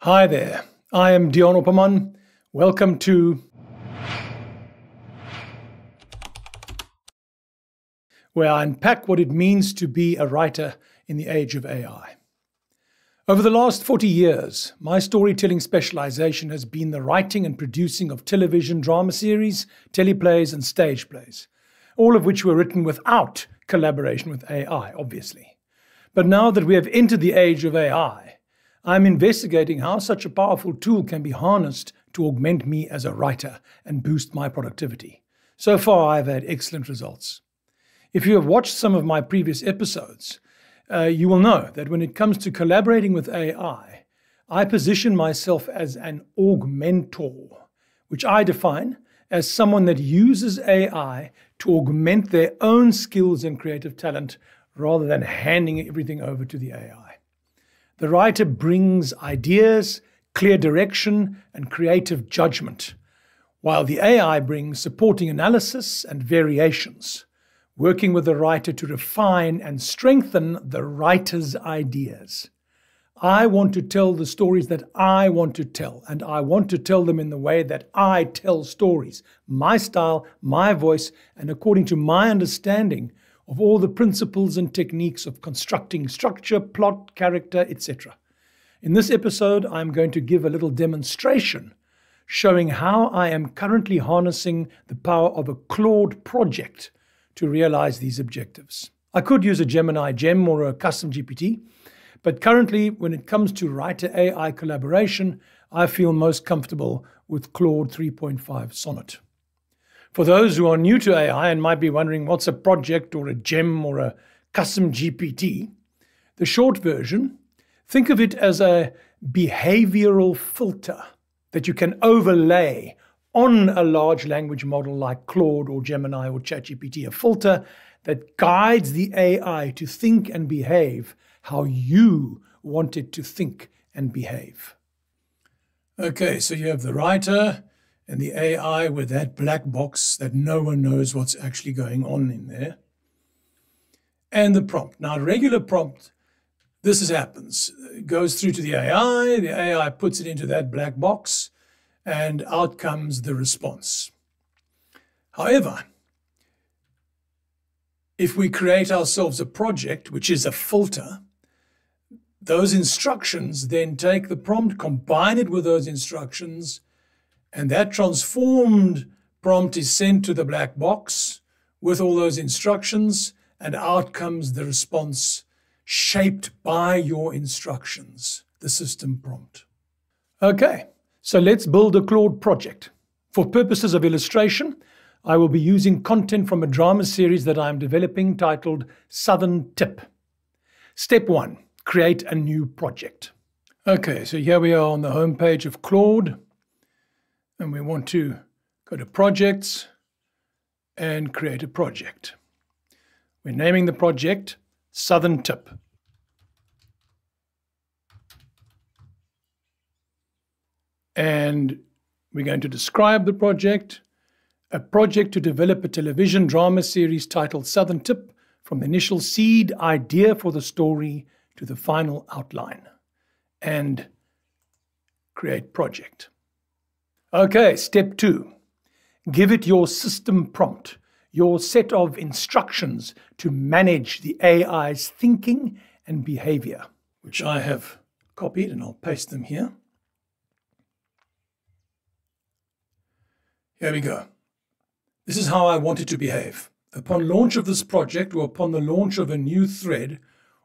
Hi there, I am Dion Opperman. Welcome to where I unpack what it means to be a writer in the age of AI. Over the last 40 years, my storytelling specialization has been the writing and producing of television drama series, teleplays, and stage plays, all of which were written without collaboration with AI, obviously. But now that we have entered the age of AI, I'm investigating how such a powerful tool can be harnessed to augment me as a writer and boost my productivity. So far, I've had excellent results. If you have watched some of my previous episodes, you will know that when it comes to collaborating with AI, I position myself as an augmentor, which I define as someone that uses AI to augment their own skills and creative talent rather than handing everything over to the AI. The writer brings ideas, clear direction, and creative judgment, while the AI brings supporting analysis and variations, working with the writer to refine and strengthen the writer's ideas. I want to tell the stories that I want to tell, and I want to tell them in the way that I tell stories, my style, my voice, and according to my understanding of all the principles and techniques of constructing structure, plot, character, etc. In this episode, I'm going to give a little demonstration showing how I am currently harnessing the power of a Claude project to realize these objectives. I could use a Gemini Gem or a custom GPT, but currently, when it comes to writer-AI collaboration, I feel most comfortable with Claude 3.5 Sonnet. For those who are new to AI and might be wondering what's a project or a gem or a custom GPT, the short version, think of it as a behavioral filter that you can overlay on a large language model like Claude or Gemini or ChatGPT, a filter that guides the AI to think and behave how you want it to think and behave. Okay, so you have the writer and the AI with that black box that no one knows what's actually going on in there. And the prompt. Now, regular prompt, this happens. It goes through to the AI puts it into that black box, and out comes the response. However, if we create ourselves a project, which is a filter, those instructions then take the prompt, combine it with those instructions, and that transformed prompt is sent to the black box with all those instructions, and out comes the response shaped by your instructions, the system prompt. Okay, so let's build a Claude project. For purposes of illustration, I will be using content from a drama series that I am developing titled Southern Tip. Step 1, create a new project. Okay, so here we are on the home page of Claude. And we want to go to Projects and create a project. We're naming the project Southern Tip. And we're going to describe the project, a project to develop a television drama series titled Southern Tip, from the initial seed idea for the story to the final outline. And create project. Okay, step 2. Give it your system prompt, your set of instructions to manage the AI's thinking and behavior, which I have copied and I'll paste them here. Here we go. This is how I want it to behave. Upon launch of this project or upon the launch of a new thread,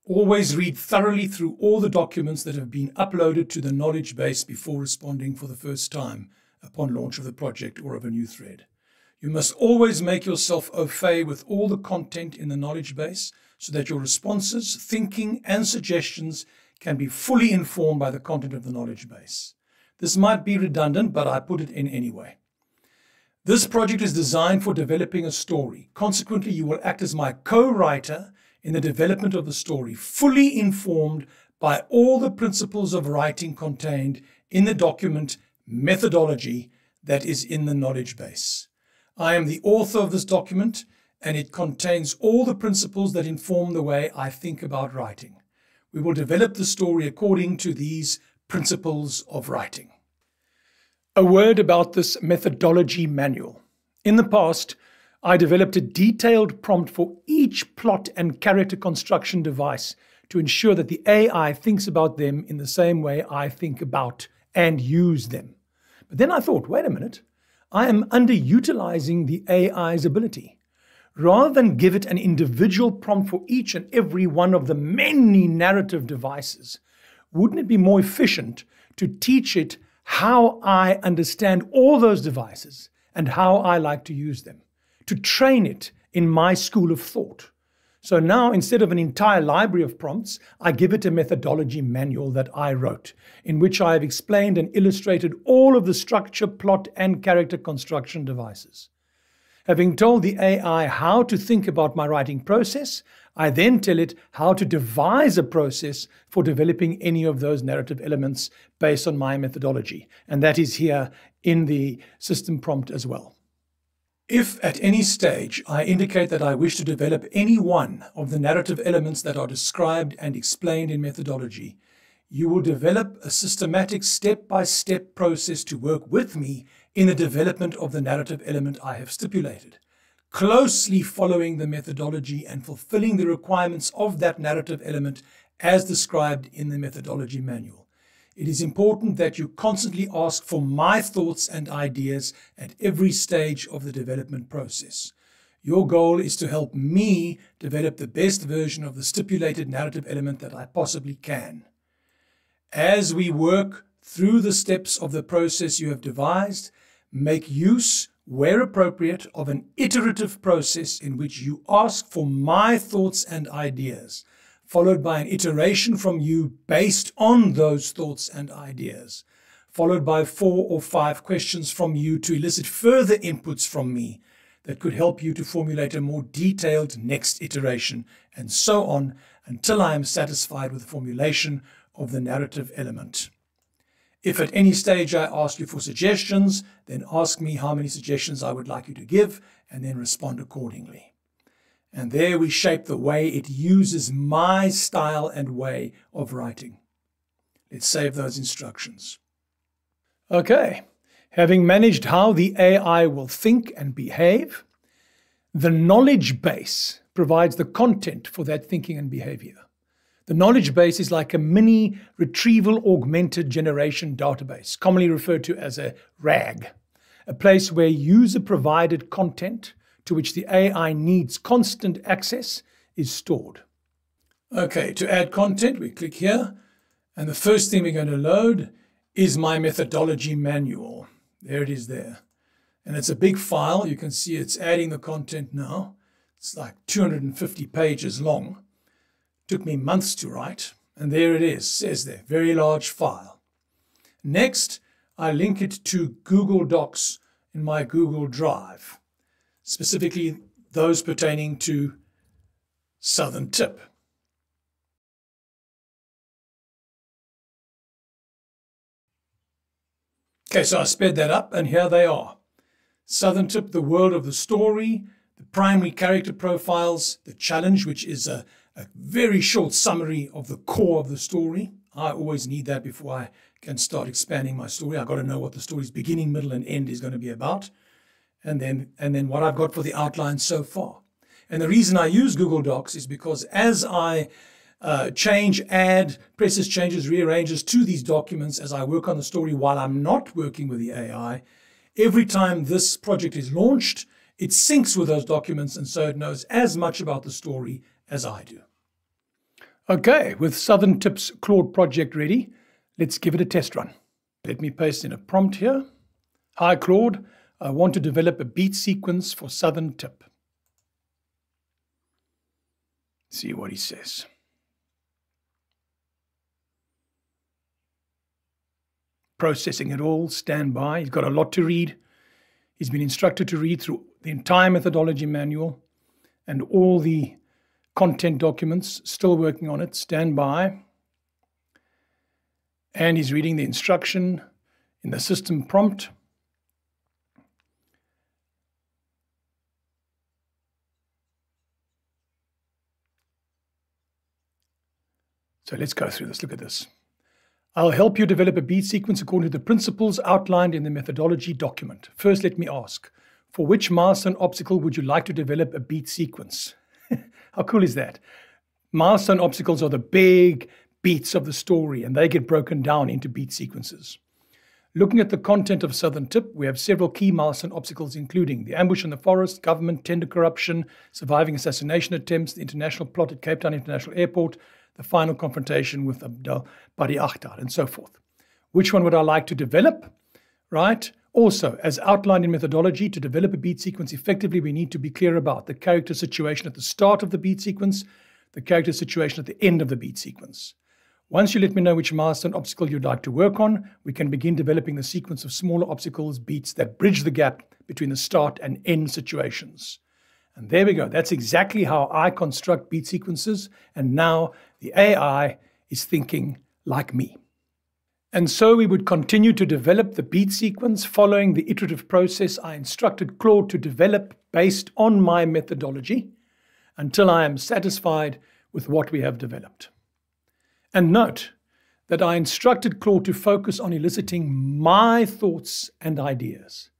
always read thoroughly through all the documents that have been uploaded to the knowledge base before responding for the first time upon launch of the project or of a new thread. You must always make yourself au fait with all the content in the knowledge base so that your responses, thinking, and suggestions can be fully informed by the content of the knowledge base. This might be redundant, but I put it in anyway. This project is designed for developing a story. Consequently, you will act as my co-writer in the development of the story, fully informed by all the principles of writing contained in the document methodology that is in the knowledge base. I am the author of this document, and it contains all the principles that inform the way I think about writing. We will develop the story according to these principles of writing. A word about this methodology manual. In the past, I developed a detailed prompt for each plot and character construction device to ensure that the AI thinks about them in the same way I think about and use them. But then I thought, wait a minute, I am underutilizing the AI's ability. Rather than give it an individual prompt for each and every one of the many narrative devices, wouldn't it be more efficient to teach it how I understand all those devices and how I like to use them, to train it in my school of thought? So now, instead of an entire library of prompts, I give it a methodology manual that I wrote, in which I have explained and illustrated all of the structure, plot, and character construction devices. Having told the AI how to think about my writing process, I then tell it how to devise a process for developing any of those narrative elements based on my methodology. And that is here in the system prompt as well. If at any stage I indicate that I wish to develop any one of the narrative elements that are described and explained in methodology, you will develop a systematic step-by-step process to work with me in the development of the narrative element I have stipulated, closely following the methodology and fulfilling the requirements of that narrative element as described in the methodology manual. It is important that you constantly ask for my thoughts and ideas at every stage of the development process. Your goal is to help me develop the best version of the stipulated narrative element that I possibly can. As we work through the steps of the process you have devised, make use, where appropriate, of an iterative process in which you ask for my thoughts and ideas, followed by an iteration from you based on those thoughts and ideas, followed by 4 or 5 questions from you to elicit further inputs from me that could help you to formulate a more detailed next iteration, and so on until I am satisfied with the formulation of the narrative element. If at any stage I ask you for suggestions, then ask me how many suggestions I would like you to give, and then respond accordingly. And there we shape the way it uses my style and way of writing. Let's save those instructions. Okay, having managed how the AI will think and behave, the knowledge base provides the content for that thinking and behavior. The knowledge base is like a mini retrieval augmented generation database, commonly referred to as a RAG, a place where user-provided content to which the AI needs constant access is stored. Okay, to add content, we click here, and the first thing we're going to load is my methodology manual. There it is there. And it's a big file. You can see it's adding the content now. It's like 250 pages long. Took me months to write, and there it is, says there, very large file. Next, I link it to Google Docs in my Google Drive, specifically those pertaining to Southern Tip. Okay, so I sped that up, and here they are. Southern Tip, the world of the story, the primary character profiles, the challenge, which is a very short summary of the core of the story. I always need that before I can start expanding my story. I've got to know what the story's beginning, middle, and end is going to be about. And then what I've got for the outline so far. And the reason I use Google Docs is because as I change, add, presses, changes, rearranges to these documents as I work on the story while I'm not working with the AI, every time this project is launched, it syncs with those documents, and so it knows as much about the story as I do. Okay, with Southern Tip's Claude Project ready, let's give it a test run. Let me paste in a prompt here. Hi Claude, I want to develop a beat sequence for Southern Tip. See what he says. Processing it all, stand by. He's got a lot to read. He's been instructed to read through the entire methodology manual and all the content documents, still working on it, stand by. And he's reading the instruction in the system prompt. So let's go through this. Look at this. I'll help you develop a beat sequence according to the principles outlined in the methodology document. First, let me ask, for which milestone obstacle would you like to develop a beat sequence? How cool is that? Milestone obstacles are the big beats of the story, and they get broken down into beat sequences. Looking at the content of Southern Tip, we have several key milestone obstacles, including the ambush in the forest, government tender corruption, surviving assassination attempts, the international plot at Cape Town International Airport, the final confrontation with Abdel Bari Akhtar, and so forth. Which one would I like to develop? Right? Also, as outlined in methodology, to develop a beat sequence effectively, we need to be clear about the character situation at the start of the beat sequence, the character situation at the end of the beat sequence. Once you let me know which milestone obstacle you'd like to work on, we can begin developing the sequence of smaller obstacles, beats that bridge the gap between the start and end situations. And there we go. That's exactly how I construct beat sequences. And now the AI is thinking like me. And so we would continue to develop the beat sequence following the iterative process I instructed Claude to develop based on my methodology until I am satisfied with what we have developed. And note that I instructed Claude to focus on eliciting my thoughts and ideas,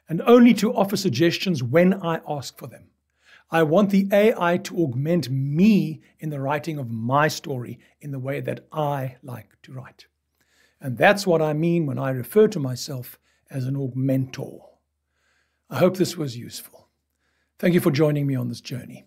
and only to offer suggestions when I ask for them. I want the AI to augment me in the writing of my story in the way that I like to write. And that's what I mean when I refer to myself as an augmentor. I hope this was useful. Thank you for joining me on this journey.